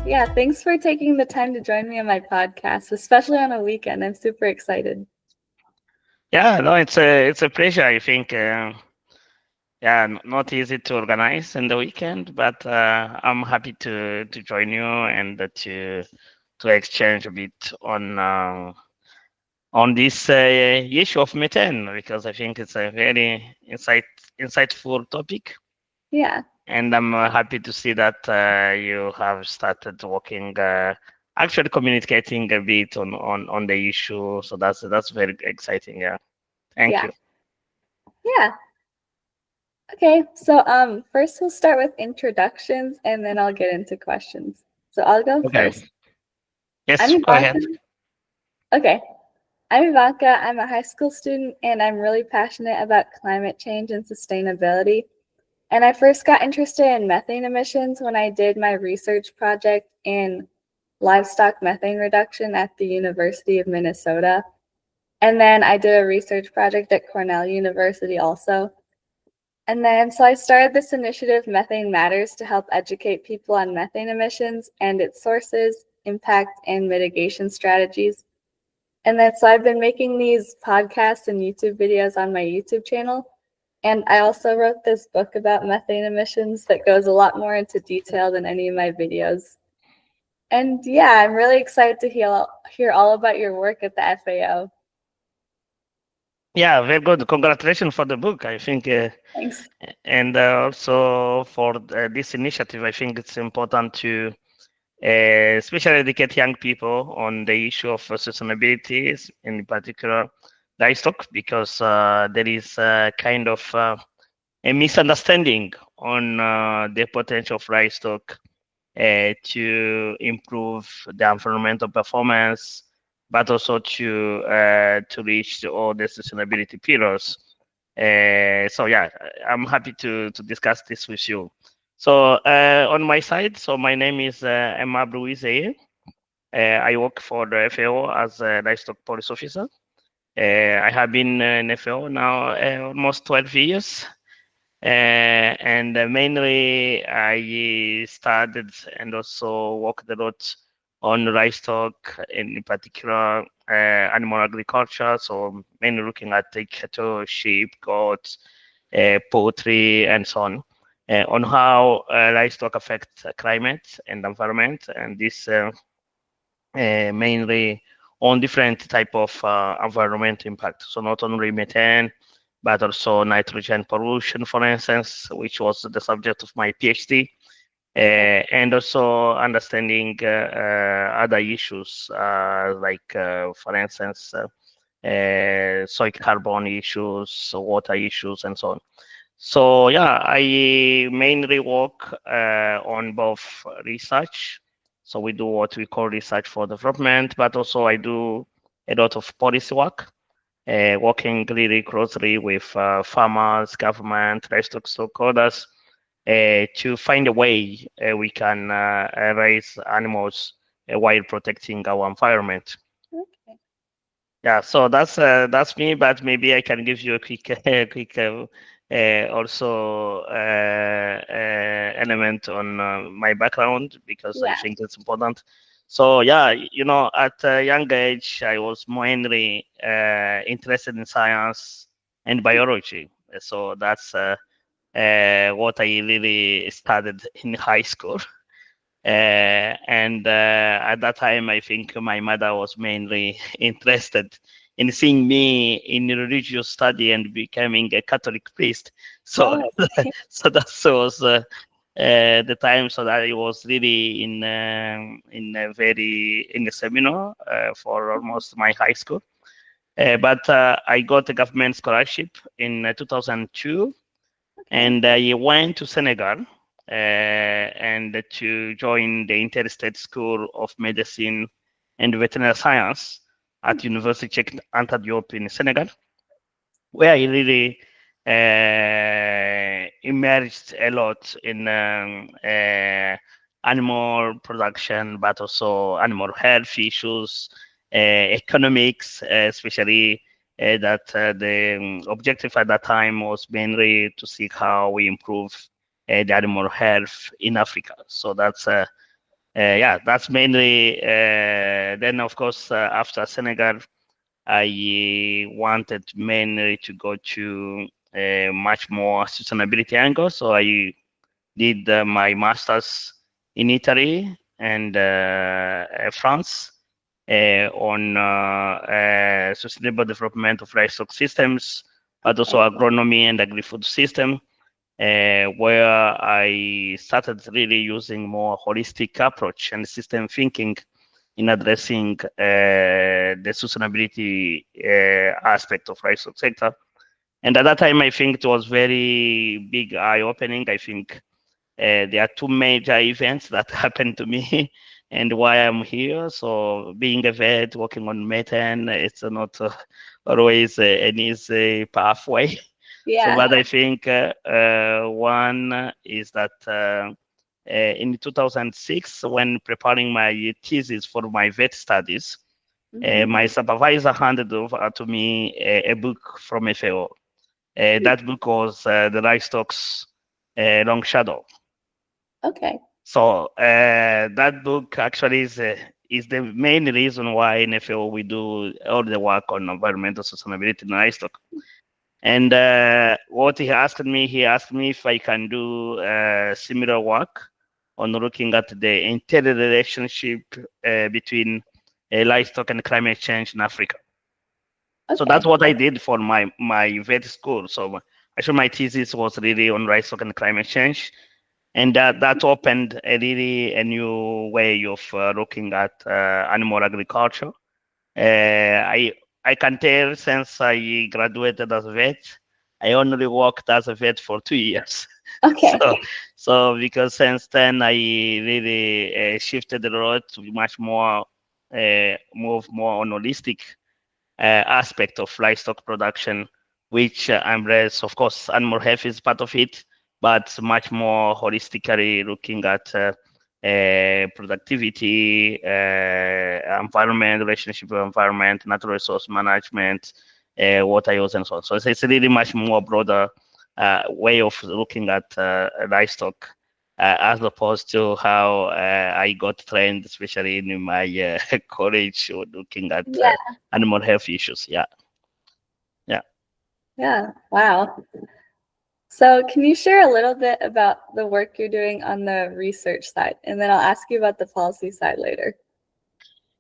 Yeah, thanks for taking the time to join me on my podcast, especially on a weekend. I'm super excited. Yeah, no, it's a pleasure. I think, yeah, not easy to organize in the weekend, but I'm happy to join you and to exchange a bit on this issue of methane because I think it's a very insightful topic, Yeah, and I'm happy to see that you have started working. Actually communicating a bit on the issue, so that's very exciting. Yeah, thank yeah, you. yeah. Okay, so first we'll start with introductions and then I'll get into questions. So I'll go Okay. first. I'm Yes, go Ivanka. ahead. Okay, I'm Ivanka. I'm a high school student and I'm really passionate about climate change and sustainability. And I first got interested in methane emissions when I did my research project in livestock methane reduction at the University of Minnesota. And then I did a research project at Cornell University also. And then, so I started this initiative, MethaneMatters, to help educate people on methane emissions and its sources, impact, and mitigation strategies. And then, so I've been making these podcasts and YouTube videos on my YouTube channel. And I also wrote this book about methane emissions that goes a lot more into detail than any of my videos. And yeah, I'm really excited to hear all about your work at the FAO. Yeah, very good. Congratulations for the book. I think, Thanks. and also for this initiative, I think it's important to especially educate young people on the issue of sustainability, in particular livestock, because there is kind of a misunderstanding on the potential of livestock to improve the environmental performance, but also to reach all the sustainability pillars. So yeah, I'm happy to discuss this with you. So on my side, so my name is Aimable Uwizeye. I work for the FAO as a livestock policy officer. I have been in FAO now almost 12 years. And mainly I started and also worked a lot on livestock, in particular animal agriculture. So mainly looking at the cattle, sheep, goats, poultry, and so on how livestock affect climate and environment, and this mainly on different type of environmental impact. So not only methane, but also nitrogen pollution, for instance, which was the subject of my PhD, Okay. and also understanding other issues for instance, soil carbon issues, water issues, and so on. So yeah, I mainly work on both research. So we do what we call research for development, but also I do a lot of policy work, working really closely with farmers, government, livestock stakeholders to find a way we can raise animals while protecting our environment. Okay. Yeah, so that's me, but maybe I can give you a quick quick also element on my background because I Yeah. think it's important. So yeah, at a young age, I was mainly interested in science and biology. So that's what I really studied in high school. And at that time, I think my mother was mainly interested in seeing me in religious study and becoming a Catholic priest. So, Oh, so that was the time. So that I was really in a very in a seminar for almost my high school. But I got a government scholarship in 2002, okay. and I went to Senegal and to join the Interstate School of Medicine and Veterinary Science at University Cheikh Anta Diop in Senegal, where I really immersed a lot in animal production, but also animal health issues, economics, especially that the objective at that time was mainly to see how we improve the animal health in Africa. So that's yeah, that's mainly. Then, of course, after Senegal, I wanted mainly to go to a much more sustainability angle. So I did my master's in Italy and France on sustainable development of livestock systems, but also Okay. agronomy and agri-food system, where I started really using more holistic approach and system thinking in addressing the sustainability aspect of livestock sector. And at that time, I think it was very big eye-opening. I think there are two major events that happened to me and why I'm here. So being a vet, working on methane, it's not always an easy pathway. So, Yeah. but I think one is that in 2006, when preparing my thesis for my vet studies, Hmm. my supervisor handed over to me a book from FAO. That book was The Livestock's Long Shadow. Okay. So that book actually is the main reason why in FAO we do all the work on environmental sustainability in livestock. And what he asked me if I can do similar work on looking at the interrelationship between livestock and climate change in Africa. So Okay. that's what I did for my vet school. So actually my thesis was really on livestock and climate change, and that opened a new way of looking at animal agriculture. I can tell since I graduated as a vet, I only worked as a vet for 2 years. Okay. So because since then I really shifted the road to be much more move more on holistic aspect of livestock production, which embrace, of course, animal health is part of it, but much more holistically looking at productivity, environment, relationship with environment, natural resource management, water use, and so on. So it's really much more broader way of looking at livestock. As opposed to how I got trained, especially in my college, looking at Yeah. animal health issues. Yeah, yeah. Yeah. Wow. So, can you share a little bit about the work you're doing on the research side? And then I'll ask you about the policy side later.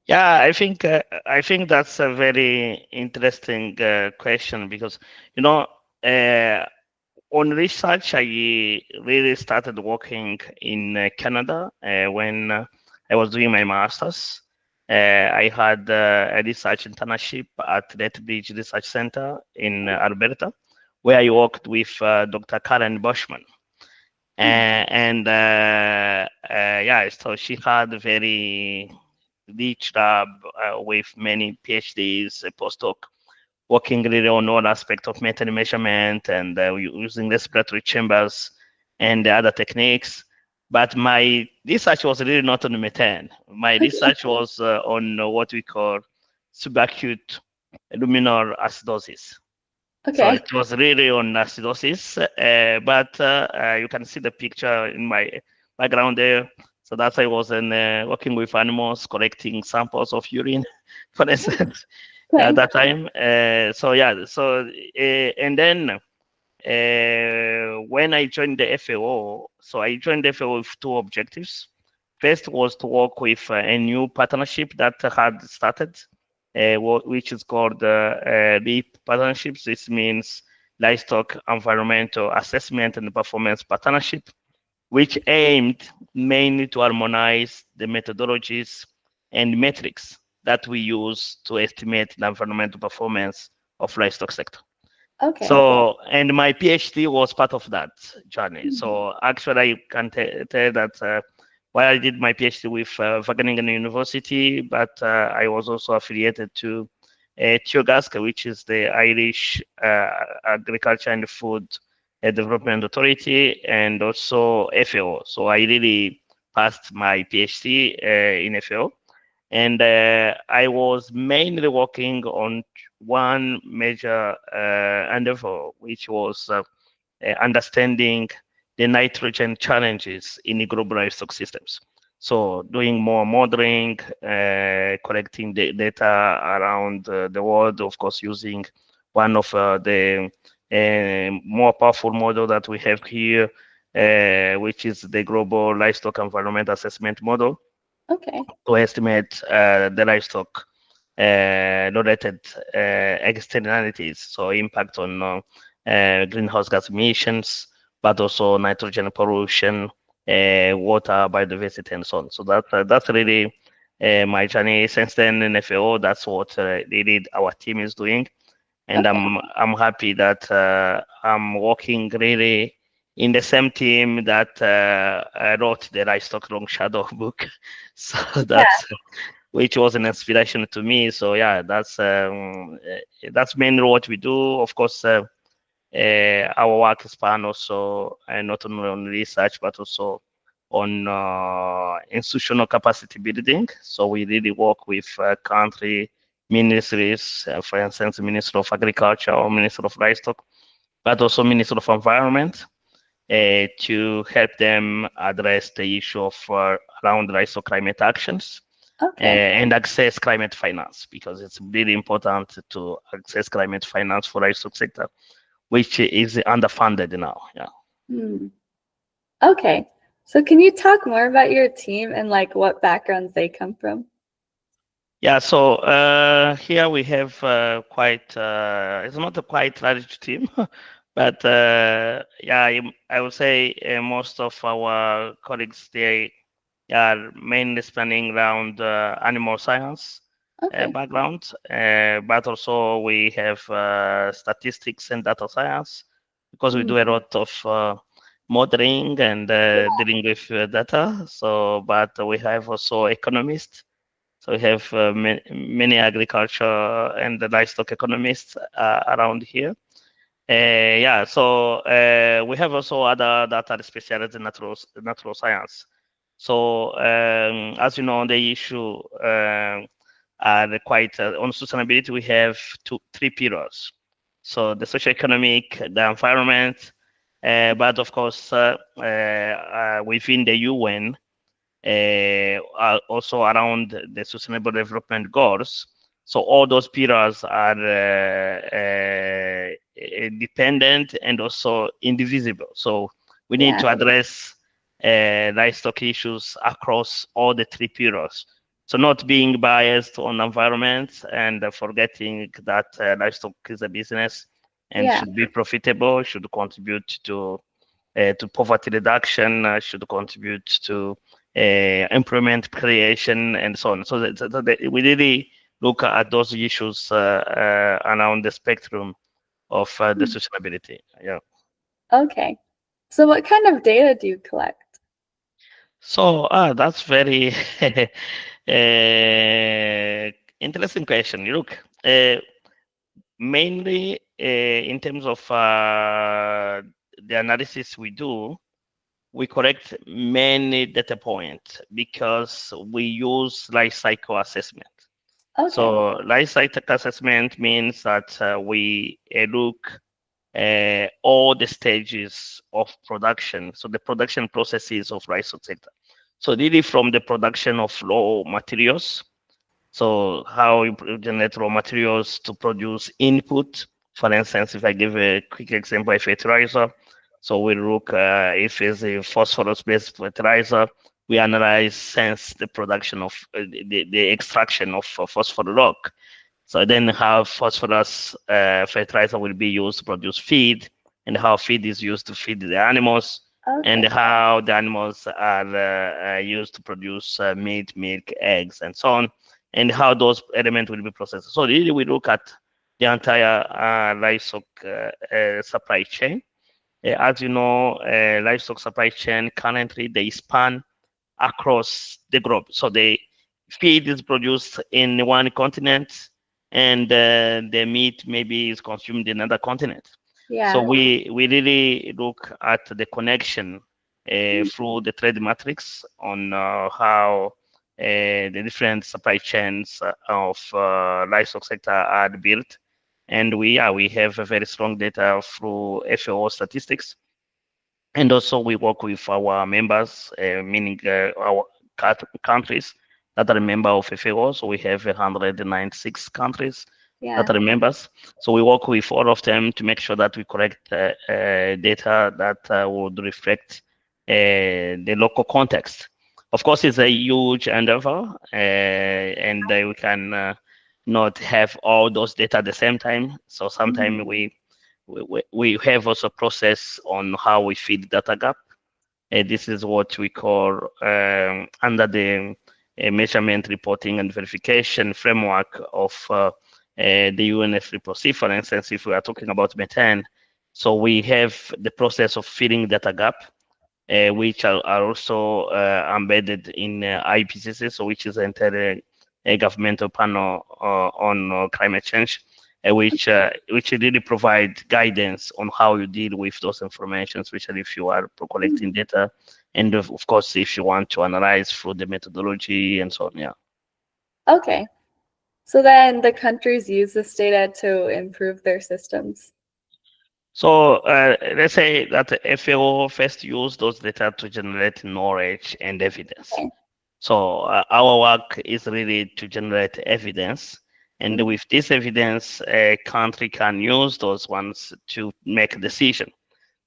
Yeah, I think that's a very interesting question because you know uh, on research I really started working in Canada when I was doing my masters. I had a research internship at Lethbridge Research Center in Alberta, where I worked with Dr. Karen Bushman. And yeah, so she had a very rich lab with many PhDs, a postdoc, working really on all aspects of methane measurement and using respiratory chambers and other techniques. But my research was really not on methane. My research was on what we call subacute luminal acidosis. So Okay. it was really on acidosis, but you can see the picture in my background there. So that's I was working with animals, collecting samples of urine, for instance, at Okay. that time. So yeah, so and then when I joined the FAO, so I joined the FAO with two objectives. First was to work with a new partnership that had started, which is called LEAP partnerships. This means Livestock Environmental Assessment and Performance Partnership, which aimed mainly to harmonize the methodologies and metrics that we use to estimate the environmental performance of livestock sector. Okay. So, and my PhD was part of that journey. Mhm. So actually, I can tell that while I did my PhD with Wageningen University, but I was also affiliated to TIOGASC, which is the Irish Agriculture and Food Development Authority, and also FAO. So I really passed my PhD in FAO. And I was mainly working on one major endeavor, which was understanding the nitrogen challenges in global livestock systems. So doing more modeling, collecting the data around the world, of course, using one of the more powerful model that we have here, which is the Global Livestock Environment Assessment Model Okay. to estimate the livestock related externalities, so impact on greenhouse gas emissions, but also nitrogen pollution, water, biodiversity, and so on. So that's really my journey since then in FAO. That's what really our team is doing, and Okay. I'm happy that I'm working really in the same team that I wrote the livestock long shadow book. So Yeah. that's which was an inspiration to me. So yeah, that's mainly what we do. Of course, our work span also not only on research but also on institutional capacity building. So we really work with country ministries, for instance, Minister of Agriculture or Minister of Livestock, but also Minister of Environment, to help them address the issue of around livestock climate actions Okay. and access climate finance, because it's really important to access climate finance for livestock sector, which is underfunded now. Yeah. Hmm. Okay. So can you talk more about your team and like what backgrounds they come from? Yeah, so here we have quite, it's not a quite large team, but yeah, I would say most of our colleagues, they are mainly spanning around animal science Okay. background, but also we have statistics and data science, because we Hmm. do a lot of modeling and dealing with data. So, but we have also economists. So we have many agriculture and the livestock economists around here. Yeah, so we have also other that are specialized in natural science. So as you know, the issue are quite on sustainability. We have three pillars. So the socio-economic, the environment, but of course within the UN, also around the Sustainable Development Goals. So all those pillars are dependent and also indivisible. So we need Yeah. to address livestock issues across all the three pillars. So not being biased on environment and forgetting that livestock is a business and Yeah. should be profitable, should contribute to poverty reduction, should contribute to employment creation, and so on. So we really look at those issues around the spectrum of the Hmm. sustainability. Yeah. Okay. So what kind of data do you collect? So that's very interesting question. You look, mainly in terms of the analysis we do, we collect many data points because we use life cycle assessment. Okay. So life cycle assessment means that we look all the stages of production. So the production processes of livestock sector. So really from the production of raw materials, so how you generate raw materials to produce input. For instance, if I give a quick example of fertilizer, so we look if it's a phosphorus-based fertilizer, we analyze since the production of the extraction of phosphorus rock. So then how phosphorus fertilizer will be used to produce feed, and how feed is used to feed the animals, and Okay. how the animals are used to produce meat, milk, eggs, and so on, and how those elements will be processed. So really we look at the entire livestock supply chain. As you know, livestock supply chain currently they span across the globe. So the feed is produced in one continent, and the meat maybe is consumed in another continent. So Yeah. we really look at the connection through the trade matrix on how the different supply chains of livestock sector are built. And we have a very strong data through FAO statistics, and also we work with our members, meaning our countries that are a member of FAO. So we have 196 countries that Yeah. are members. So we work with all of them to make sure that we collect data that would reflect the local context. Of course, it's a huge endeavor, and we can not have all those data at the same time. So sometimes Mhm. we have also process on how we feed data gap. This is what we call under the measurement, reporting, and verification framework of the UNFCCC. For instance, if we are talking about methane, so we have the process of filling data gap, which are also embedded in IPCC, so which is entire governmental panel on climate change, which really provide guidance on how you deal with those information, especially if you are collecting Mhm. data, and of course if you want to analyze through the methodology and so on. Yeah. Okay. So then the countries use this data to improve their systems. So let's say that the FAO first use those data to generate knowledge and evidence. Okay. So our work is really to generate evidence, and Mhm. with this evidence, a country can use those ones to make a decision.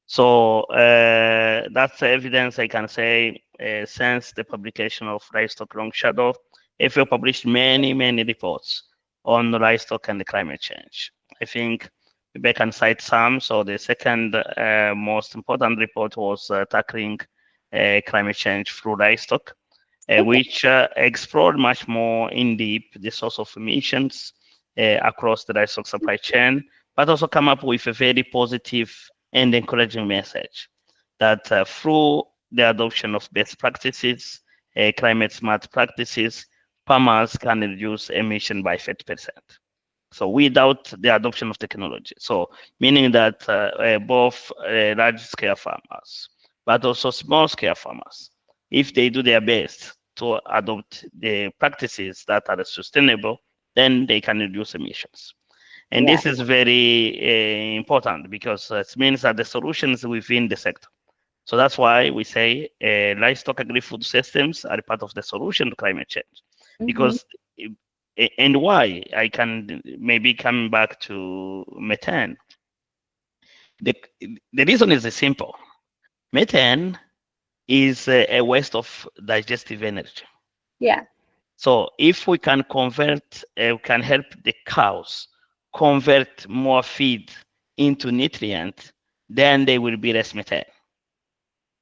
So that's the evidence I can say since the publication of Livestock Long Shadow, FAO published many reports on livestock and climate change. I think maybe I can cite some. So the second most important report was tackling climate change through livestock, Okay. which explored much more in depth the source of emissions across the livestock supply chain, but also come up with a very positive and encouraging message that through the adoption of best practices, climate smart practices, farmers can reduce emission by 30%. So without the adoption of technology. So meaning that both large scale farmers, but also small scale farmers, if they do their best to adopt the practices that are sustainable, then they can reduce emissions. And Yeah. this is very important because it means that the solutions within the sector. So that's why we say livestock agri-food systems are part of the solution to climate change. Mhm. Because, and why? I can maybe come back to methane. The, the reason is simple. Methane is a waste of digestive energy. Yeah. So if we can convert, we can help the cows convert more feed into nutrient, then they will be less methane.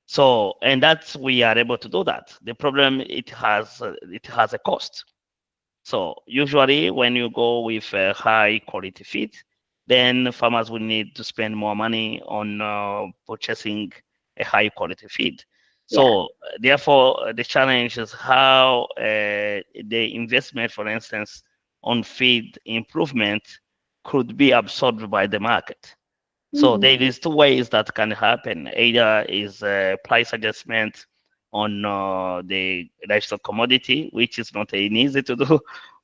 So, and that's we are able to do that. The problem it has a cost. So usually when you go with a high quality feed, then farmers will need to spend more money on purchasing a high quality feed. Yeah. So therefore, the challenge is how the investment, for instance, on feed improvement could be absorbed by the market. So Mhm. there is two ways that can happen. Either is a price adjustment on the livestock commodity, which is not easy to do.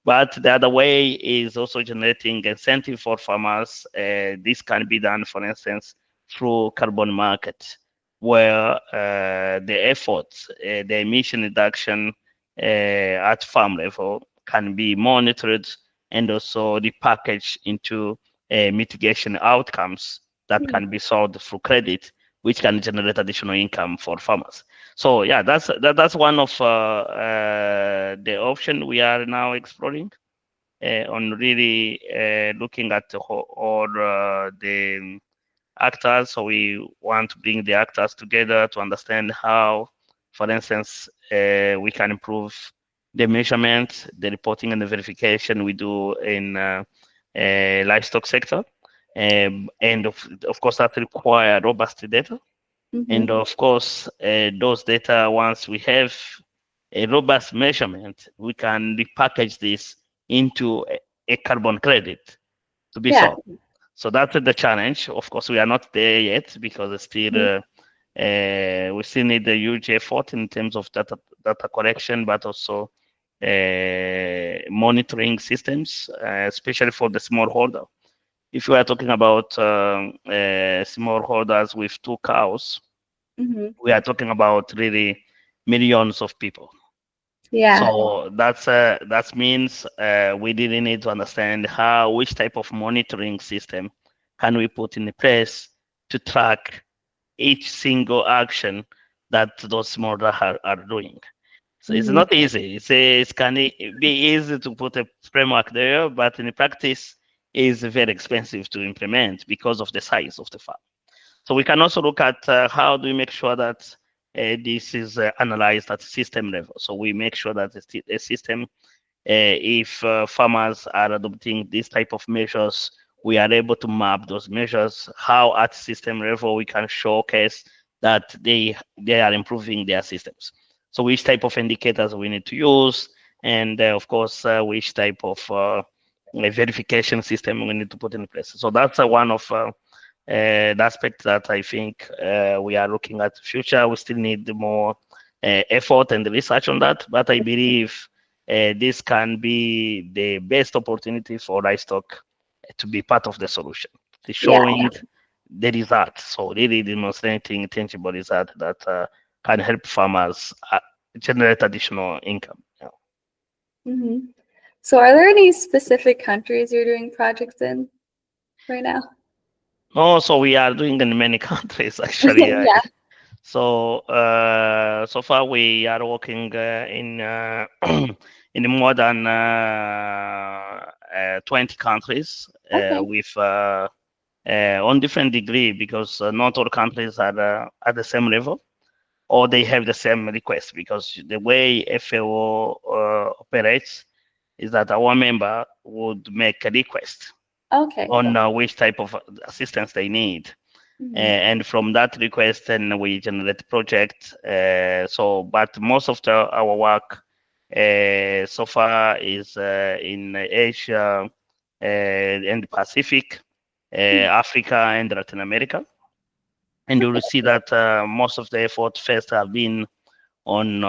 But the other way is also generating incentive for farmers. This can be done, for instance, through carbon market, where the efforts, the emission reduction at farm level can be monitored and also repackaged into mitigation outcomes that Mhm. can be sold through credit, which can generate additional income for farmers. So yeah, that's one of the option we are now exploring on really looking at all the actors. So we want to bring the actors together to understand how, for instance, we can improve the measurement, the reporting, and the verification we do in livestock sector. And of course, that require robust data. Mhm. And of course, those data, once we have a robust measurement, we can repackage this into a carbon credit to be Yeah. sold. So that's the challenge. Of course, we are not there yet because it's still Mhm. we still need a huge effort in terms of data collection, but also monitoring systems, especially for the smallholder. If you are talking about smallholders with two cows, Mhm. we are talking about really millions of people. Yeah. So that means we really need to understand which type of monitoring system can we put in place to track each single action that those models are doing. So it's Hmm. not easy. It can be easy to put a framework there, but in practice, it's very expensive to implement because of the size of the farm. So we can also look at how do we make sure that this is analyzed at system level. So we make sure that the system, if farmers are adopting this type of measures, we are able to map those measures, how at system level we can showcase that they are improving their systems. So which type of indicators we need to use, and of course, which type of verification system we need to put in place. So that's one of the aspect that I think we are looking at the future. We still need more effort and research on that, but I believe this can be the best opportunity for livestock to be part of the solution, to Yeah. showing the result. So really demonstrating tangible result that can help farmers generate additional income. Yeah. Hmm. So are there any specific countries you're doing projects in right now? No, so we are doing in many countries actually. Yeah. So far we are working in more than 20 countries Okay. with on different degree because not all countries are at the same level or they have the same request because the way FAO operates is that our member would make a request Okay. on which type of assistance they need. Hmm. And from that request, then we generate project. But most of our work so far is in Asia and Pacific, Africa, and Latin America. And you will see that most of the effort first have been on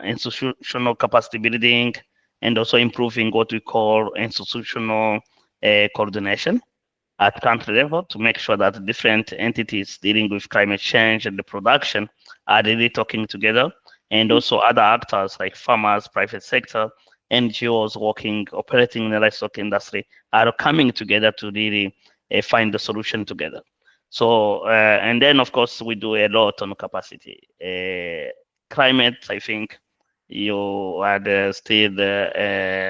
institutional capacity building and also improving what we call institutional coordination at country level to make sure that different entities dealing with climate change and the production are really talking together, and also other actors like farmers, private sector, NGOs working, operating in the livestock industry are coming together to really find the solution together. So, and then of course we do a lot on capacity. Climate, I think you are still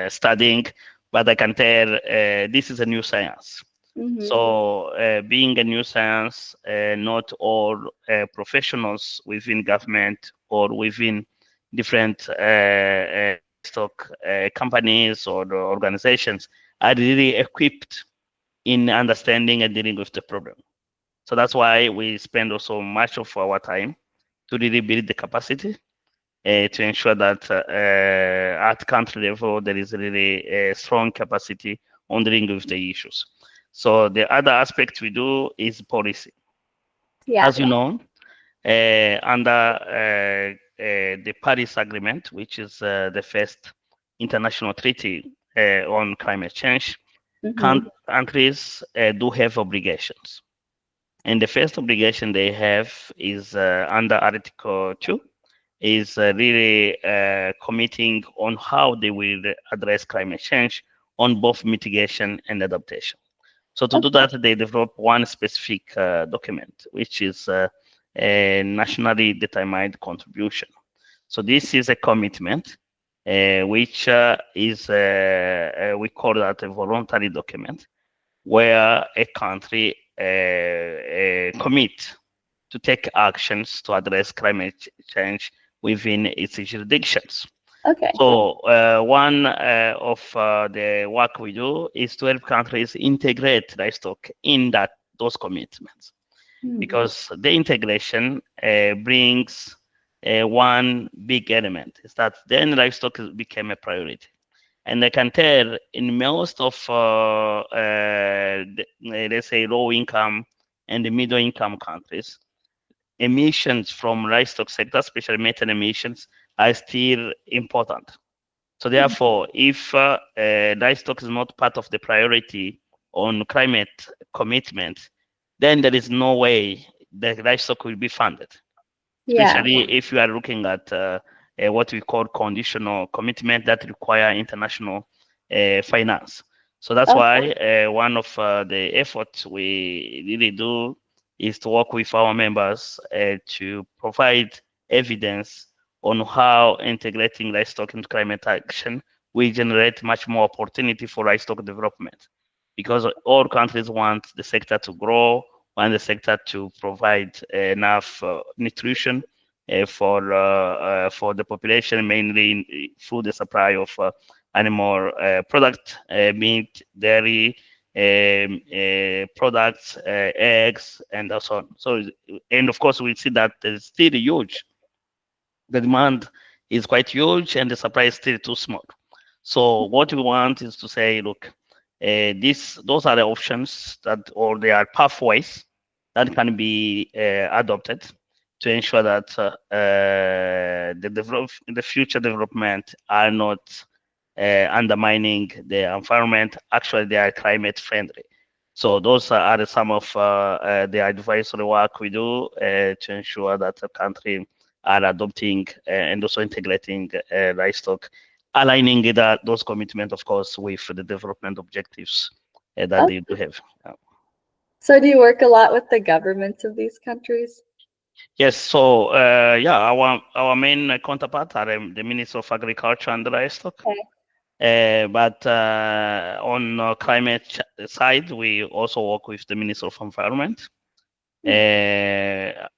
studying, but I can tell this is a new science. Hmm. So, being a new science, not all professionals within government or within different stock companies or the organizations are really equipped in understanding and dealing with the problem. So that's why we spend also much of our time to really build the capacity to ensure that at country level there is really a strong capacity on dealing with the issues. So the other aspect we do is policy. Yeah. As you know, under the Paris Agreement, which is the first international treaty on climate change, Hmm. countries do have obligations. And the first obligation they have is under Article 2, is really committing on how they will address climate change on both mitigation and adaptation. So to do Okay. that, they develop one specific document, which is a nationally determined contribution. So this is a commitment, which is we call that a voluntary document, where a country commit to take actions to address climate change within its jurisdictions. Okay. So one of the work we do is to help countries integrate livestock in those commitments, Hmm. because the integration brings one big element is that then livestock became a priority. And I can tell in most of, let's say, low income and the middle income countries, emissions from livestock sector, especially methane emissions, are still important. So therefore, if livestock is not part of the priority on climate commitment, then there is no way the livestock will be funded, Yeah. especially if you are looking at what we call conditional commitment that require international finance. So that's why one of the efforts we really do is to work with our members to provide evidence on how integrating livestock into climate action will generate much more opportunity for livestock development. Because all countries want the sector to grow, want the sector to provide enough nutrition for the population, mainly through the supply of animal product, meat, dairy, products, eggs, and so on. So, and of course, we see that there's still huge. The demand is quite huge, and the supply is still too small. So, what we want is to say, look, those are the options that, or they are pathways that can be adopted to ensure that the future development are not undermining the environment. Actually, they are climate friendly. So those are some of the advisory work we do to ensure that the country are adopting and also integrating livestock, aligning those commitments, of course, with the development objectives that they do have. So do you work a lot with the governments of these countries? Yes, so yeah, our main counterpart are the Minister of Agriculture and Livestock. But on climate side, we also work with the Minister of Environment.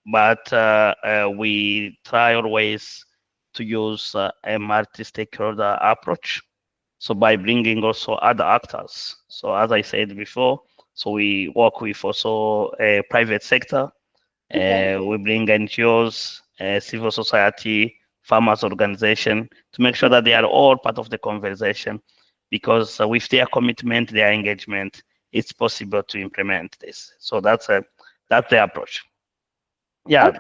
But we try always to use a multi-stakeholder approach. So by bringing also other actors. So as I said before, so we work with also a private sector. We bring NGOs, civil society, farmers organization to make sure that they are all part of the conversation, because with their commitment, their engagement, it's possible to implement this. So that's the approach. Yeah. Okay.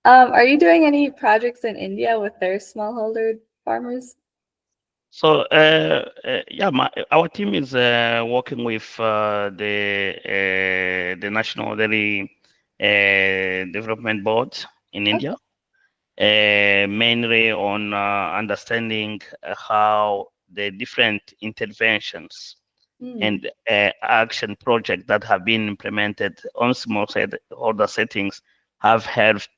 Are you doing any projects in India with their smallholder farmers? So yeah, our team is working with the National Dairy Development Board in India, mainly on understanding how the different interventions and action projects that have been implemented on smallholder settings have helped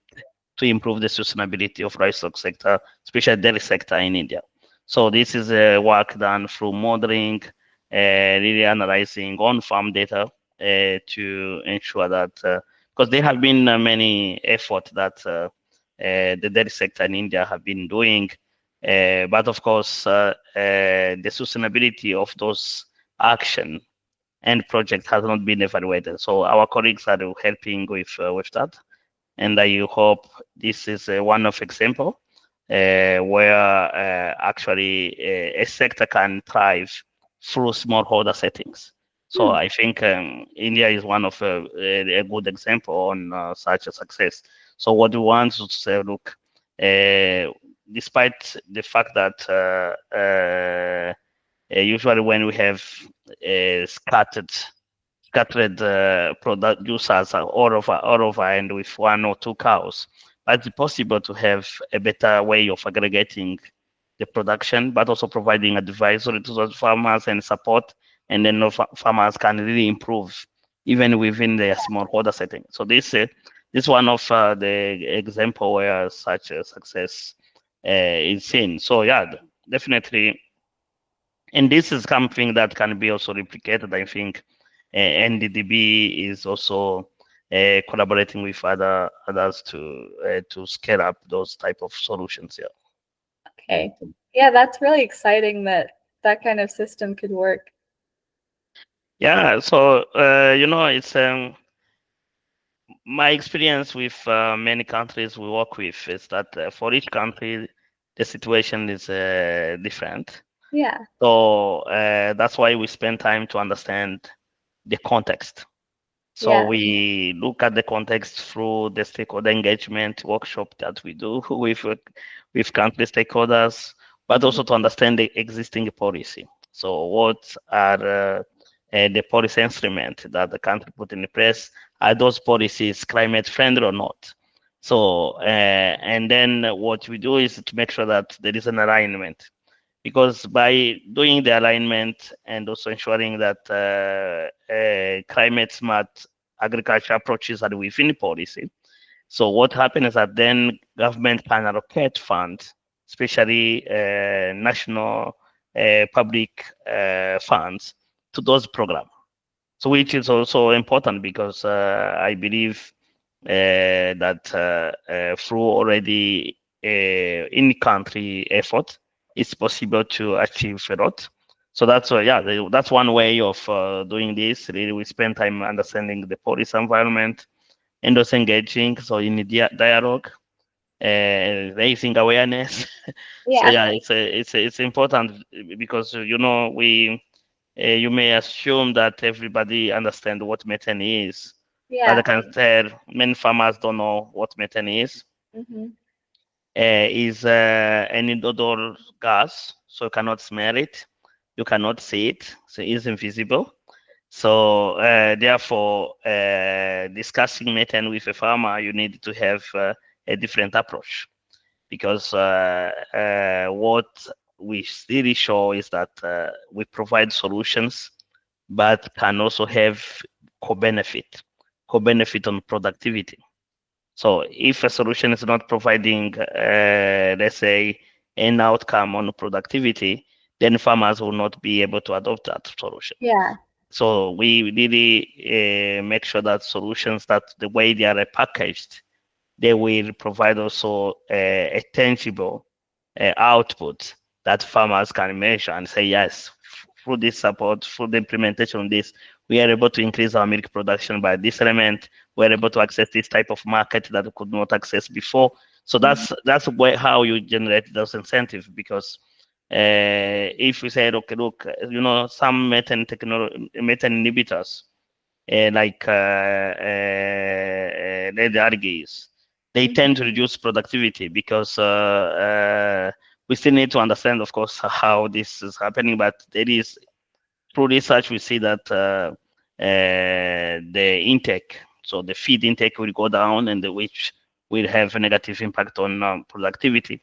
to improve the sustainability of livestock sector, especially dairy sector in India. So this is work done through modeling, really analyzing on-farm data to ensure that, because there have been many efforts that the dairy sector in India have been doing, but of course, the sustainability of those action and project has not been evaluated. So our colleagues are helping with that, and I hope this is one of example where actually a sector can thrive through smallholder settings. So I think India is one of a good example on such a success. So what we want to say, look, despite the fact that usually when we have scattered producers all over and with one or two cows. But it's possible to have a better way of aggregating the production, but also providing advisory to those farmers and support, and then farmers can really improve even within their smallholder setting. So this one of the example where such a success is seen. So yeah, definitely. And this is something that can be also replicated, I think. NDDB is also collaborating with others to scale up those type of solutions. Yeah. Okay. Yeah, that's really exciting that that kind of system could work. Yeah. So it's my experience with many countries we work with is that for each country the situation is different. Yeah. So that's why we spend time to understand the context. So Yeah. we look at the context through the stakeholder engagement workshop that we do with country stakeholders, but also to understand the existing policy. So what are the policy instruments that the country put in place? Are those policies climate friendly or not? So, and then what we do is to make sure that there is an alignment, because by doing the alignment and also ensuring that climate smart agriculture approaches are within policy. So what happens is that then government can allocate funds, especially national public funds, to those programs. So which is also important because I believe that through already in-country effort, it's possible to achieve a lot. So that's yeah, that's one way of doing this. Really, we spend time understanding the policy environment and also engaging. So in the dialogue, raising awareness. So Yeah. yeah, it's important because we you may assume that everybody understands what methane is, but I Yeah. can tell many farmers don't know what methane is. Hmm. Is an inodor gas, so you cannot smell it, you cannot see it, so it's invisible. So therefore, discussing methane with a farmer, you need to have a different approach, because what we really show is that we provide solutions, but can also have co-benefit, co-benefit on productivity. So if a solution is not providing, let's say, an outcome on productivity, then farmers will not be able to adopt that solution. Yeah. So we really make sure that solutions, that the way they are packaged, they will provide also a tangible output that farmers can measure and say, yes, through this support, through the implementation of this, we are able to increase our milk production by this element. We're able to access this type of market that we could not access before. So Hmm. that's how you generate those incentives. Because if we say, okay, look, some methane inhibitors, like lead algae, they Hmm. tend to reduce productivity, because we still need to understand, of course, how this is happening. But there is, through research, we see that the intake, so the feed intake will go down, and which will have a negative impact on productivity.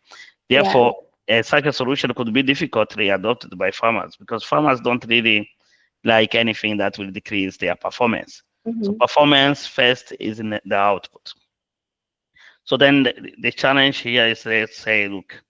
Yeah. Therefore, such a solution could be difficultly adopted by farmers, because farmers don't really like anything that will decrease their performance. So Hmm. performance first is in the output. So then the challenge here is, let's say, look,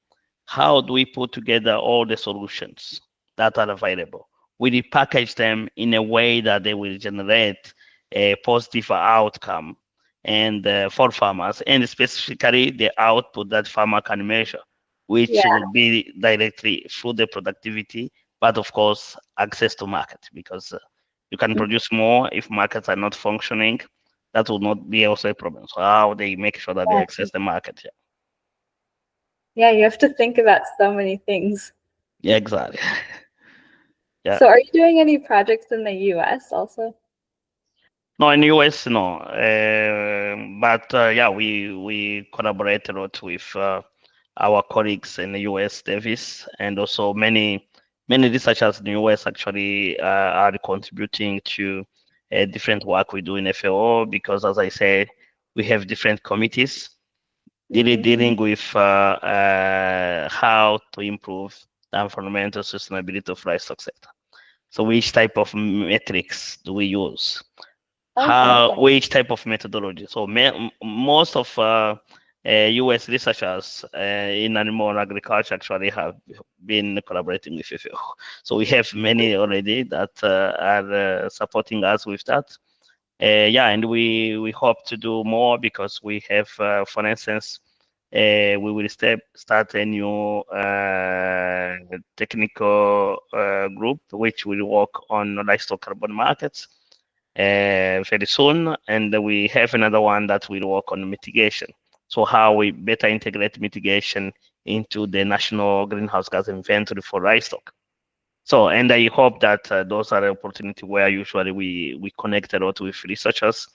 how do we put together all the solutions that are available? We repackage them in a way that they will generate a positive outcome and for farmers, and specifically the output that farmer can measure, which Yeah. will be directly through the productivity, but of course access to market, because you can Mhm. produce more if markets are not functioning. That will not be also a problem. So how they make sure that they Yeah. access the market? Yeah, Yeah, you have to think about so many things. yeah, exactly. Yeah. So are you doing any projects in the US also? No, in US, no. But yeah, we collaborate a lot with our colleagues in the US, Davis, and also many researchers in the US actually are contributing to different work we do in FAO, because, as I said, we have different committees Hmm. dealing with how to improve the environmental sustainability of livestock sector. So, which type of metrics do we use? Okay. Which type of methodology? So most of US researchers in animal agriculture actually have been collaborating with FAO. So we have many already that are supporting us with that. Yeah, and we hope to do more, because we have, for instance, we will start a new technical group which will work on livestock carbon markets very soon, and we have another one that will work on mitigation. So how we better integrate mitigation into the national greenhouse gas inventory for livestock. So, and I hope that those are the opportunity where usually we connect a lot with researchers,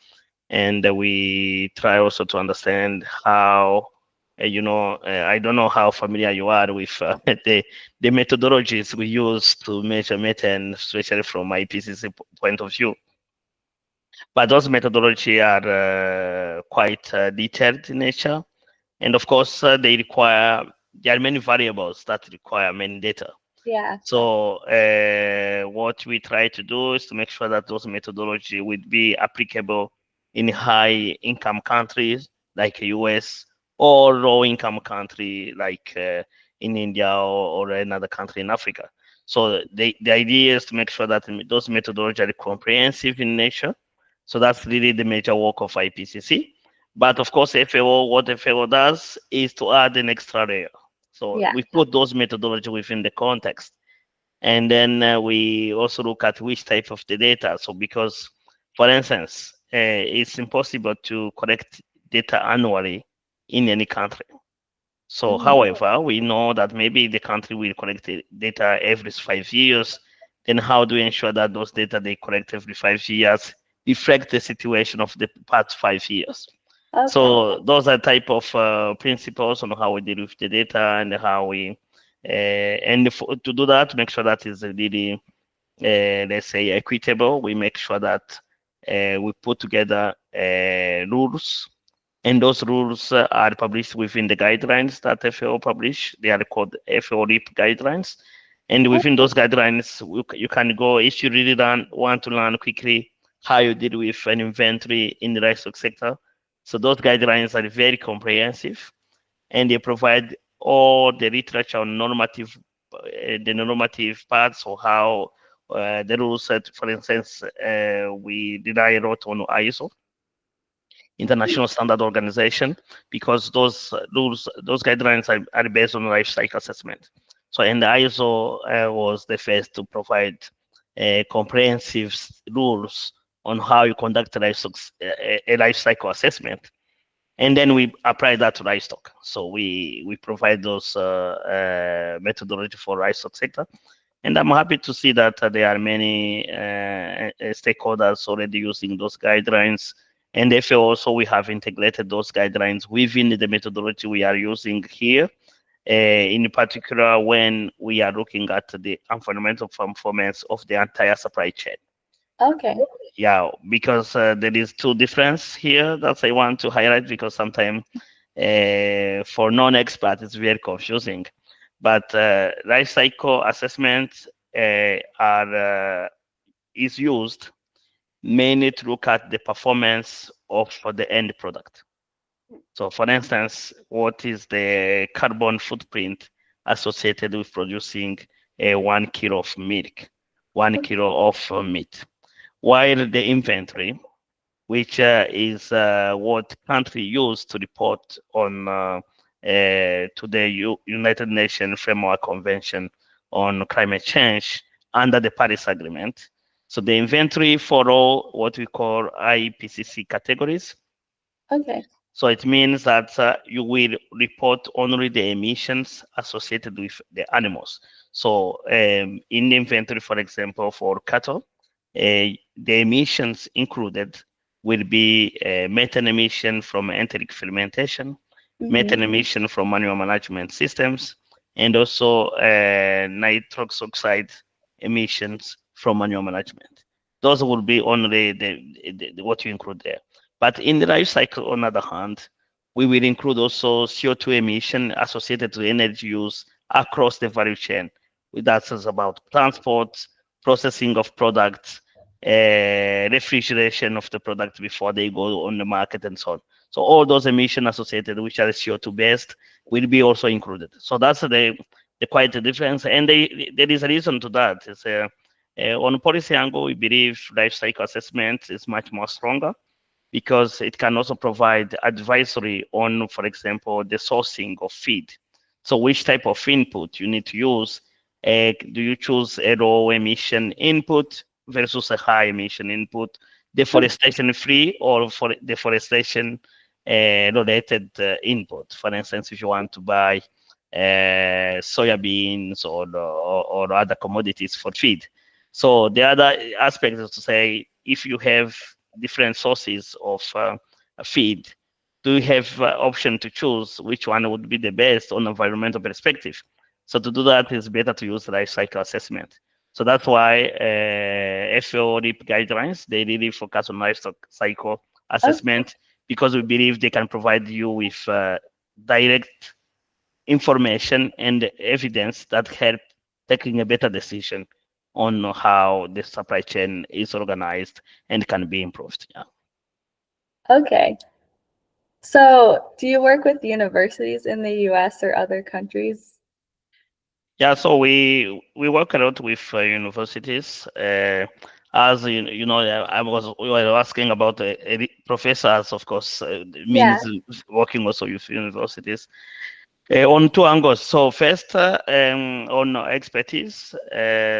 and we try also to understand how, I don't know how familiar you are with the methodologies we use to measure methane, especially from IPCC point of view. But those methodology are quite detailed in nature, and of course, there are many variables that require many data. Yeah. So what we try to do is to make sure that those methodology would be applicable in high income countries like US or low income country like in India or another country in Africa. So the idea is to make sure that those methodologies are comprehensive in nature. So that's really the major work of IPCC. But of course, FAO, what FAO does is to add an extra layer. So Yeah. we put those methodology within the context, and then we also look at which type of the data. So because, for instance, it's impossible to collect data annually in any country. So, Mhm. however, we know that maybe the country will collect data every 5 years. Then how do we ensure that those data they collect every 5 years reflect the situation of the past 5 years? Okay. So those are type of principles on how we deal with the data and how we to do that, make sure that is really let's say equitable. We make sure that we put together rules, and those rules are published within the guidelines that FAO publish. They are called FAO RIP guidelines. And within those guidelines, you can go, if you really want to learn quickly how you deal with an inventory in the livestock sector. So those guidelines are very comprehensive, and they provide all the literature on the normative parts of how the rules set. For instance, we rely a lot on ISO, International Standard Organization, because those rules, those guidelines are based on life cycle assessment. So, and the ISO was the first to provide comprehensive rules on how you conduct a life cycle assessment, and then we apply that to livestock. So we provide those methodology for livestock sector, and I'm happy to see that there are many stakeholders already using those guidelines. And therefore, also we have integrated those guidelines within the methodology we are using here. In particular, when we are looking at the environmental performance of the entire supply chain. Okay. Yeah, because there is two difference here that I want to highlight, because sometimes for non-expert it's very confusing. But life cycle assessment is used mainly to look at the performance of the end product. So, for instance, what is the carbon footprint associated with producing a 1 kilo of milk, 1 kilo of meat? While the inventory, which is what country use to report on to the United Nations Framework Convention on Climate Change under the Paris Agreement. So the inventory follow what we call IPCC categories. Okay. So it means that you will report only the emissions associated with the animals. So in the inventory, for example, for cattle, the emissions included will be methane emission from enteric fermentation, Hmm. methane emission from manual management systems, and also nitrous oxide emissions from manual management. Those will be only what you include there. But in the life cycle, on the other hand, we will include also CO2 emission associated to energy use across the value chain. That is about transport, processing of products, refrigeration of the product before they go on the market, and so on. So all those emissions associated, which are CO2 based, will be also included. So that's the quite a difference, and there is a reason to that. It's on policy angle, we believe life cycle assessment is much more stronger, because it can also provide advisory on, for example, the sourcing of feed. So which type of input you need to use. Do you choose a low emission input versus a high emission input, deforestation free or for deforestation related input? For instance, if you want to buy soybeans or other commodities for feed. So the other aspect is to say, if you have different sources of feed, do you have option to choose which one would be the best on environmental perspective? So to do that, it's better to use life cycle assessment. So that's why FAO RIP guidelines, they really focus on livestock cycle Okay. assessment because we believe they can provide you with direct information and evidence that help taking a better decision on how the supply chain is organized and can be improved. Yeah. Okay. So, do you work with universities in the US or other countries? Yeah, so we work a lot with universities. As you know, I was we were asking about professors, of course, Yeah. means working also with universities. On two angles. So first, on expertise.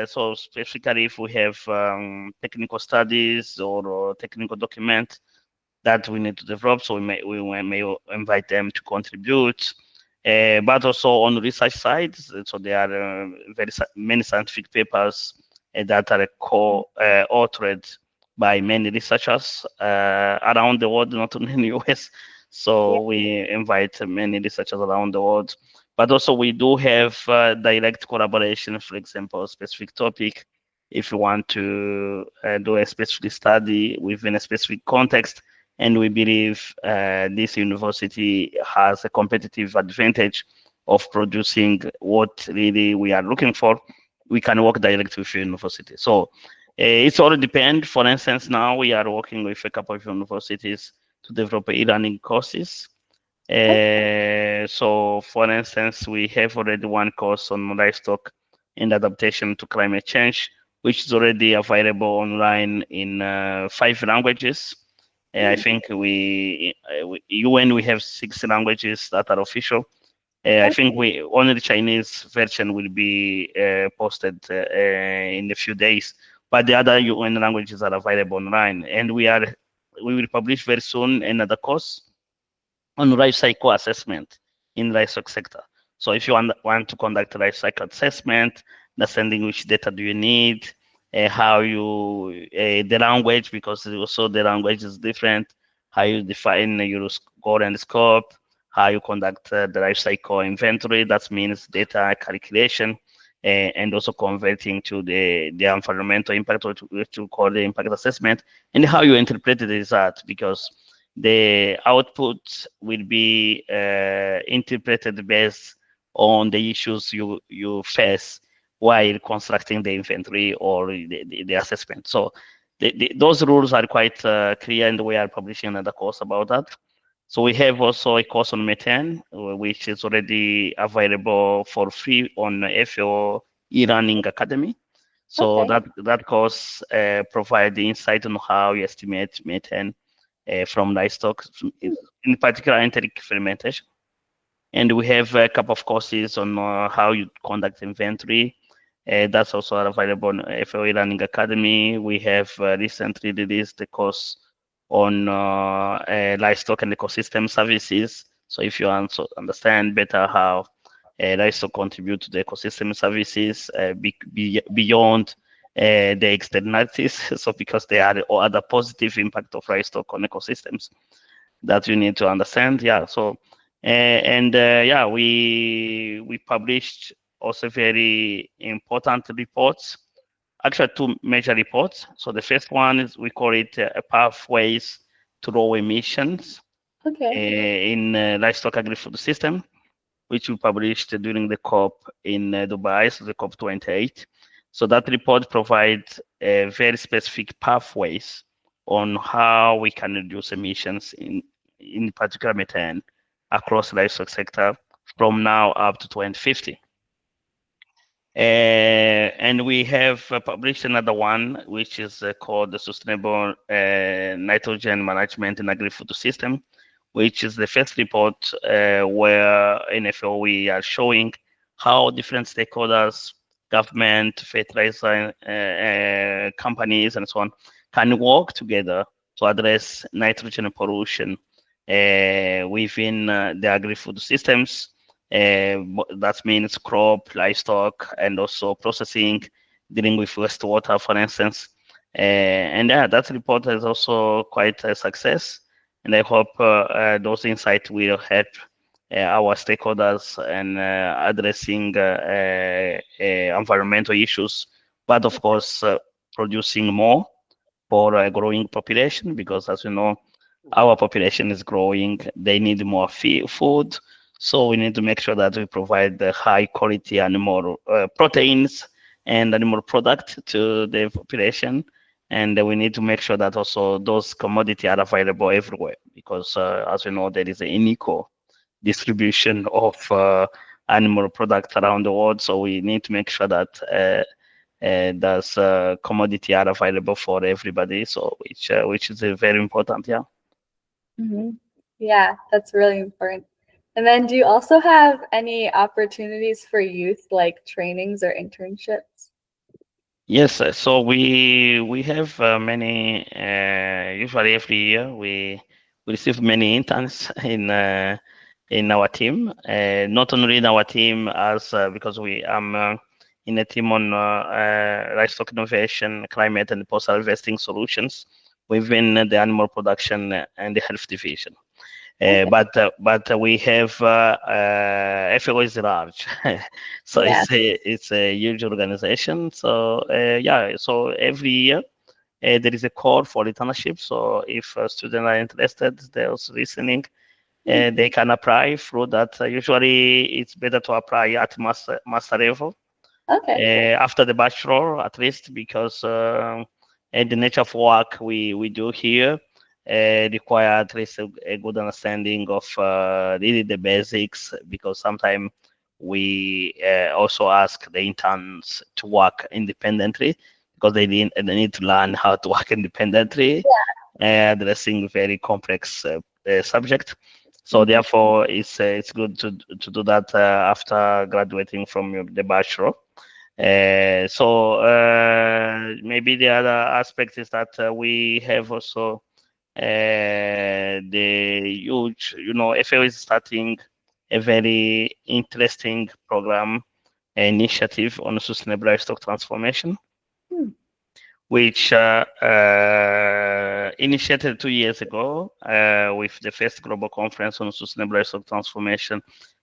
So specifically, if we have technical studies or technical document that we need to develop, so we may invite them to contribute. But also on research side, so there are many scientific papers that are co-authored by many researchers around the world, not only in the US. Yeah. So we invite many researchers around the world. But also we do have direct collaboration, for example, specific topic. If you want to do a specific study within a specific context, and we believe this university has a competitive advantage of producing what really we are looking for, we can work directly with university. So it's all depend. For instance, now we are working with a couple of universities to develop e-learning courses. Okay. So, for instance, we have already one course on livestock and adaptation to climate change, which is already available online in 5 languages. I Hmm. think UN we have 6 languages that are official. I Okay. think we only the Chinese version will be posted in a few days, but the other UN languages are available online, and we will publish very soon another course on life cycle assessment in livestock sector. So if you want to conduct a life cycle assessment, understanding which data do you need, how you the language, because also the language is different, how you define your score and scope, how you conduct the life cycle inventory, that means data calculation, and also converting to the environmental impact, which we call the impact assessment, and how you interpret the result, because the output will be interpreted based on the issues you face while constructing the inventory or the assessment. So those rules are quite clear, and we are publishing another course about that. So we have also a course on methane, which is already available for free on FAO e-learning academy. So Okay. that course provide the insight on how you estimate methane from livestock, in particular enteric fermentation. And we have a couple of courses on how you conduct inventory. That's also available on FAO Learning Academy. We have recently released a course on livestock and ecosystem services. So if you want to understand better how livestock contribute to the ecosystem services beyond the externalities, so because there are other positive impact of livestock on ecosystems that you need to understand. Yeah. So yeah, we published also very important reports. Actually, two major reports. So the first one is we call it pathways to low emissions Okay. in livestock agri-food system, which we published during the COP in Dubai, so the COP 28. So that report provides very specific pathways on how we can reduce emissions in particular methane across the livestock sector from now up to 2050. And we have published another one, which is called the Sustainable Nitrogen Management in Agri-Food System, which is the first report where in FAO we are showing how different stakeholders, government, fertilizer companies, and so on, can work together to address nitrogen pollution within the agri-food systems. That means crop, livestock, and also processing, dealing with wastewater, for instance. And yeah, that report is also quite a success. And I hope those insights will help our stakeholders in addressing environmental issues but of course producing more for a growing population, because as you know, our population is growing. They need more food. So we need to make sure that we provide the high quality animal proteins and animal product to the population. And we need to make sure that also those commodities are available everywhere, because as you know, there is an unequal distribution of animal products around the world. So we need to make sure that there's commodity are available for everybody. So which is very important. Yeah. Hmm. Yeah, that's really important. And then do you also have any opportunities for youth, like trainings or internships? Yes, so we have many. Usually every year we receive many interns in our team. Not only in our team, as because we am in a team on livestock innovation, climate, and post-harvesting solutions within the animal production and the health division. Okay. But we have FAO is large, so Yeah. it's a huge organization. So yeah, so every year there is a call for internship. So if students are interested, they're also listening. Hmm. They can apply through that. Usually, it's better to apply at master level Okay. after the bachelor, at least, because the nature of work we do here require at least a good understanding of really the basics, because sometimes we also ask the interns to work independently, because they need to learn how to work independently, addressing very complex subject. So Hmm. therefore, it's good to do that after graduating from the bachelor. Maybe the other aspect is that we have also the huge, FAO is starting a very interesting program initiative on sustainable livestock transformation, Hmm. which initiated 2 years ago with the first global conference on sustainable livestock transformation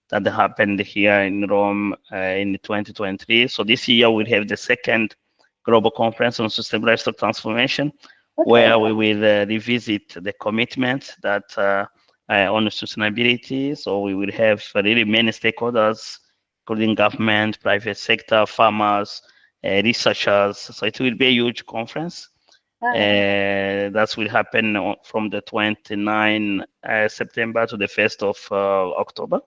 that happened here in Rome in 2023. So this year we'll have the second global conference on sustainable livestock transformation, Okay. where we will revisit the commitment that on sustainability. So we will have really many stakeholders, including government, private sector, farmers, researchers. So it will be a huge conference. Wow. That will happen from the 29 September to the 1st of October.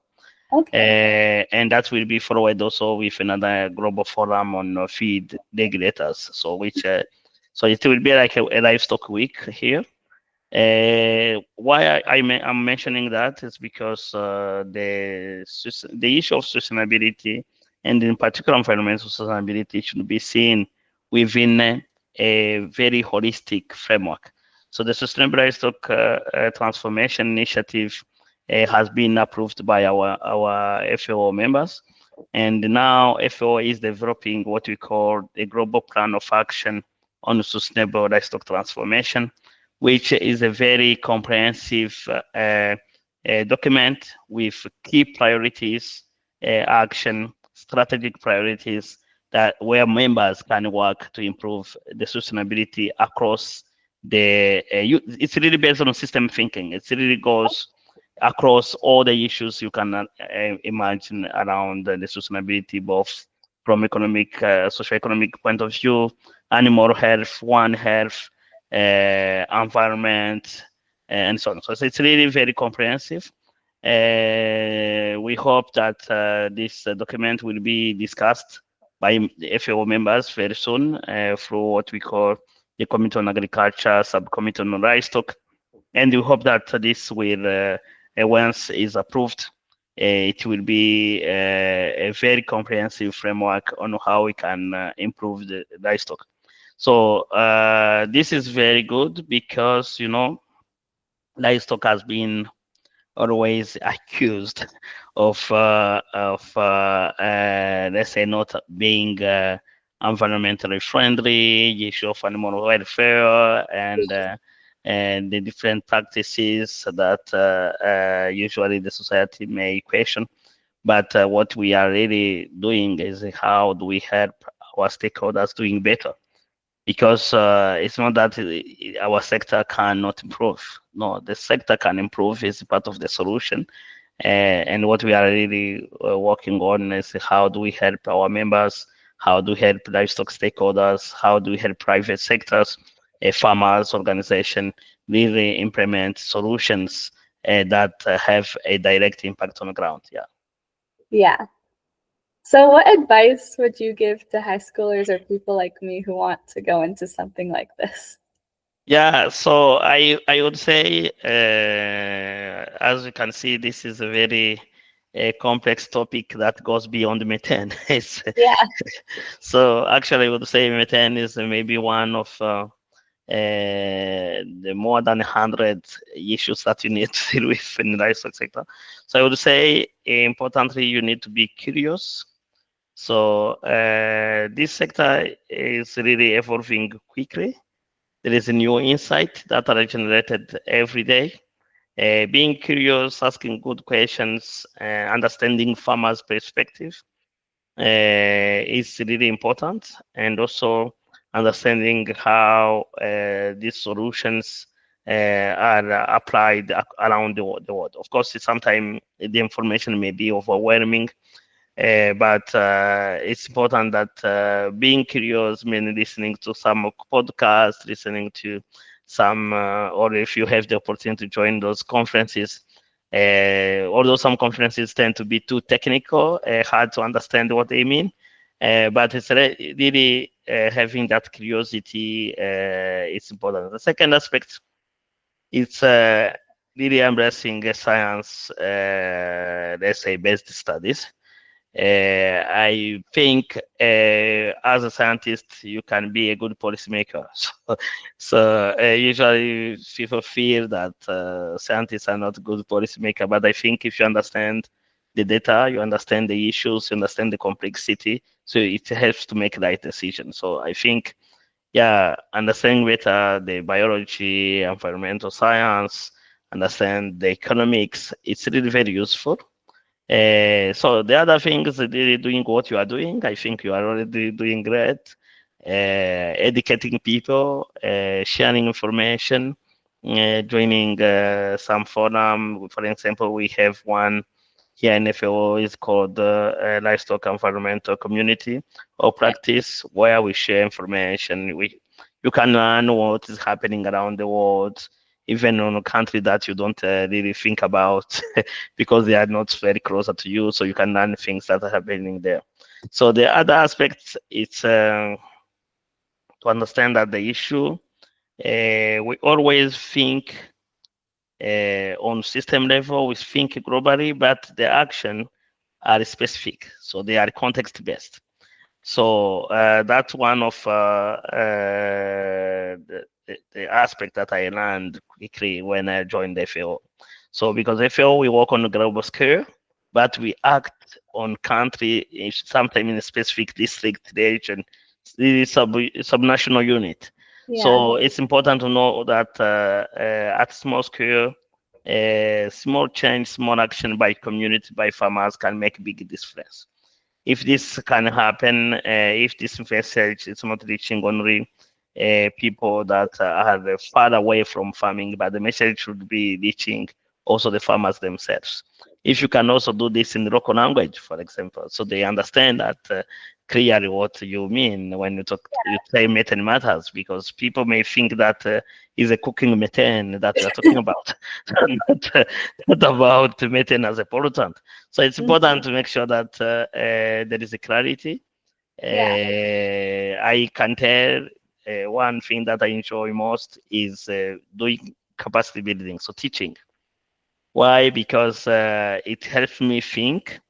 Okay. And that will be followed also with another global forum on feed regulators. So it will be like a livestock week here. Why I'm mentioning that is because the issue of sustainability, and in particular environmental sustainability, should be seen within a very holistic framework. So the Sustainable Livestock Transformation Initiative has been approved by our FAO members, and now FAO is developing what we call a global plan of action on sustainable livestock transformation, which is a very comprehensive document with key priorities, action, strategic priorities that where members can work to improve the sustainability across it's really based on system thinking. It really goes across all the issues you can imagine around the sustainability, both from economic, socio-economic point of view, animal health, one health, environment, and so on. So it's really very comprehensive. We hope that this document will be discussed by the FAO members very soon through what we call the Committee on Agriculture, Subcommittee on Livestock, and we hope that this will, once is approved, it will be a very comprehensive framework on how we can improve the livestock. So this is very good because livestock has been always accused of let's say not being environmentally friendly, the issue of animal welfare, and the different practices that usually the society may question. But what we are really doing is how do we help our stakeholders doing better. Because it's not that our sector cannot improve. No, the sector can improve. It's part of the solution. And what we are really working on is how do we help our members, how do we help livestock stakeholders, how do we help private sectors, farmers, organization, really implement solutions that have a direct impact on the ground. Yeah. Yeah. So what advice would you give to high schoolers or people like me who want to go into something like this? Yeah, so I would say, as you can see, this is a very complex topic that goes beyond methane. Yeah. So actually, I would say methane is maybe one of the more than 100 issues that you need to deal with in the livestock sector. So I would say, importantly, you need to be curious. So this sector is really evolving quickly. There is a new insight that are generated every day. Being curious, asking good questions, understanding farmers' perspective is really important, and also understanding how these solutions are applied around the world. Of course, sometimes the information may be overwhelming, but it's important that being curious means listening to some podcasts, listening to some, or if you have the opportunity to join those conferences, although some conferences tend to be too technical, hard to understand what they mean, but it's really having that curiosity is important. The second aspect, it's really embracing science, let's say, based studies. I think as a scientist, you can be a good policymaker. So usually people fear that scientists are not good policymaker, but I think if you understand the data, you understand the issues, you understand the complexity, so it helps to make the right decision. So I think, yeah, understanding better the biology, environmental science, understand the economics, it's really very useful. So the other thing is really doing what you are doing. I think you are already doing great. Educating people, sharing information, joining some forum. For example, we have one here in FAO. It's called Livestock Environmental Community or Practice, where we share information. You can learn what is happening around the world, even on a country that you don't really think about because they are not very closer to you, so you can learn things that are happening there. So the other aspect is to understand that the issue, we always think on system level, we think globally, but the action are specific, so they are context based. So that's one of the aspect that I learned quickly when I joined the FAO. So because FAO, we work on a global scale, but we act on country, sometimes in a specific district, region, the subnational unit. Yeah. So it's important to know that at small scale, small change, small action by community, by farmers can make big difference. If this can happen, if this message is not reaching only people that are far away from farming, but the message should be reaching also the farmers themselves. If you can also do this in local language, for example, so they understand that clearly what you mean when you talk, you say methane matters, because people may think that is a cooking methane that we are talking about, not about methane as a pollutant. So it's important to make sure that there is a clarity. I can tell one thing that I enjoy most is doing capacity building, so teaching. Why? Because it helps me think,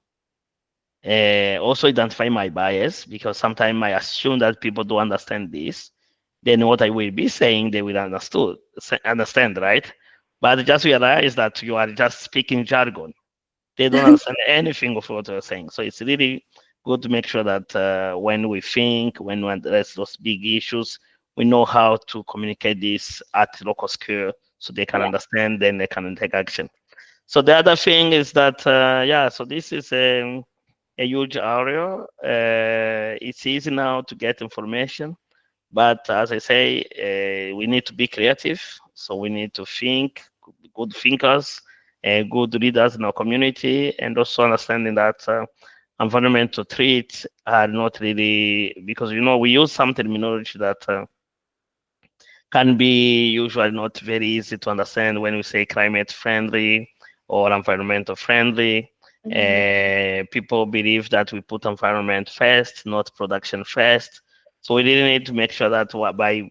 also identify my bias, because sometimes I assume that people don't understand this. Then what I will be saying, they will understand, right? But just realize that you are just speaking jargon. They don't understand anything of what you're saying. So it's really good to make sure that when we think, when we address those big issues, we know how to communicate this at local scale so they can understand, then they can take action. So the other thing is that, yeah, so this is a huge area. It's easy now to get information, but as I say, we need to be creative. So we need to think, good thinkers, good leaders in our community, and also understanding that environmental threats are not really, because we use some terminology that can be usually not very easy to understand when we say climate friendly or environmental friendly. People believe that we put environment first, not production first. So we really need to make sure that by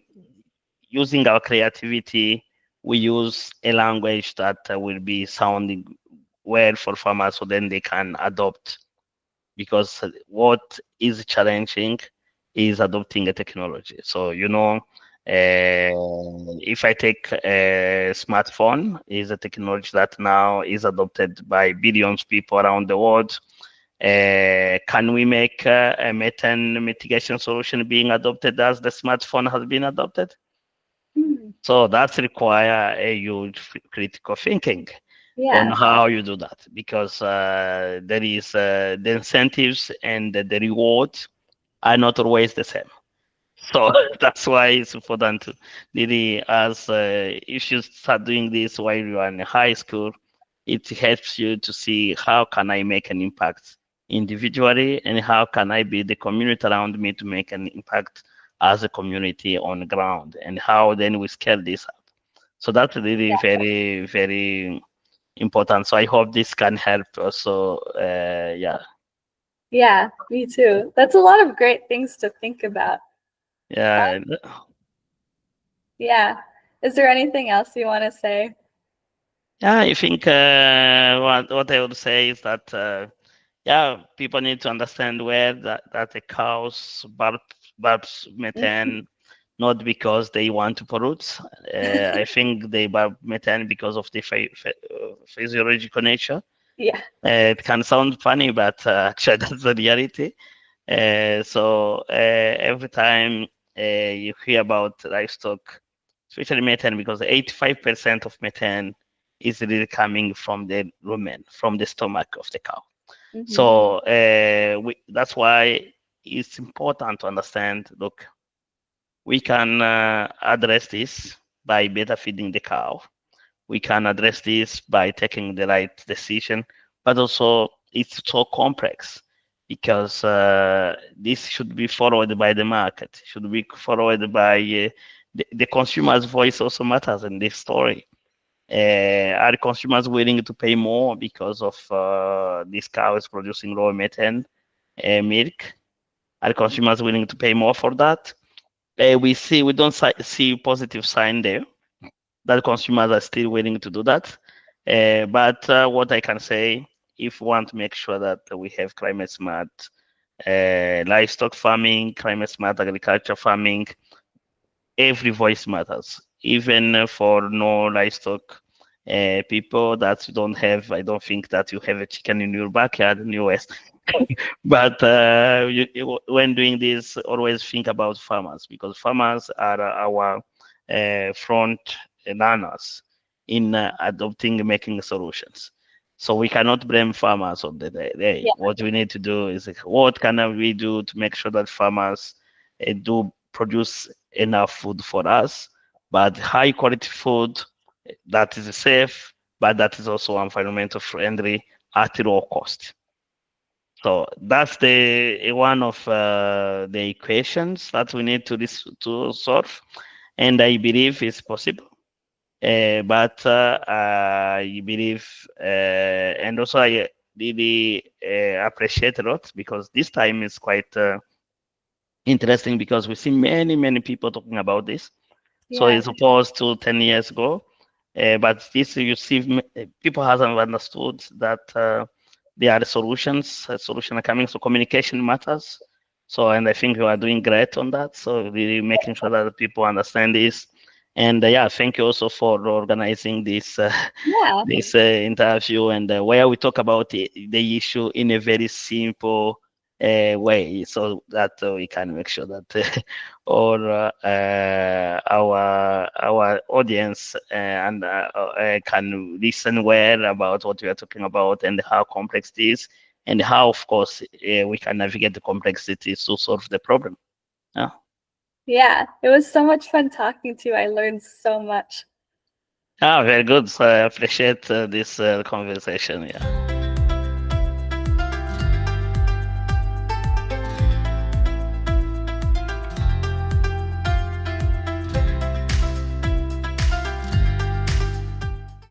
using our creativity, we use a language that will be sounding well for farmers so then they can adopt, because what is challenging is adopting a technology. So, if I take a smartphone, is a technology that now is adopted by billions of people around the world. Can we make a methane mitigation solution being adopted as the smartphone has been adopted? So that's require a huge critical thinking on how you do that, because there is the incentives and the rewards are not always the same. So that's why it's important to really, as if you start doing this while you are in high school, it helps you to see how can I make an impact individually, and how can I build the community around me to make an impact as a community on the ground, and how then we scale this up. So that's really very, very important. So I hope this can help also. Yeah. Yeah, me too. That's a lot of great things to think about. Yeah. Yeah. Is there anything else you want to say? Yeah, I think what I would say is that yeah, people need to understand where that the cows burps methane, not because they want to pollute. I think they burp methane because of the physiological nature. Yeah. It can sound funny, but actually that's the reality. So every time you hear about livestock, especially methane, because 85% of methane is really coming from the rumen, from the stomach of the cow. So that's why it's important to understand, look, we can address this by better feeding the cow. We can address this by taking the right decision, but also it's so complex, because this should be followed by the market, should be followed by the consumer's voice also matters in this story. Are consumers willing to pay more because of this cow is producing low methane milk? Are consumers willing to pay more for that? We don't see positive sign there that consumers are still willing to do that. But what I can say, if we want to make sure that we have climate smart livestock farming, climate smart agriculture farming, every voice matters, even for no livestock people that you don't have. I don't think that you have a chicken in your backyard in the US. But when doing this, always think about farmers, because farmers are our front runners in adopting, making solutions. So we cannot blame farmers on the day. Yeah. What we need to do is, what can we do to make sure that farmers do produce enough food for us, but high quality food that is safe, but that is also environmental friendly at low cost. So that's the one of the equations that we need to solve, and I believe it's possible. But I believe, and also I really appreciate a lot, because this time is quite interesting, because we see many people talking about this. So Yeah. as opposed to 10 years ago, but this you see, people hasn't understood that there are solutions. Solutions are coming. So communication matters. So, and I think you are doing great on that. So really making sure that people understand this. And yeah, thank you also for organizing this Yeah. this interview, and where we talk about the issue in a very simple way, so that we can make sure that all our audience can listen well about what we are talking about and how complex it is, and how, of course, we can navigate the complexities to solve the problem. Yeah. Yeah, it was so much fun talking to you. I learned so much. Very good. So I appreciate this conversation. Yeah.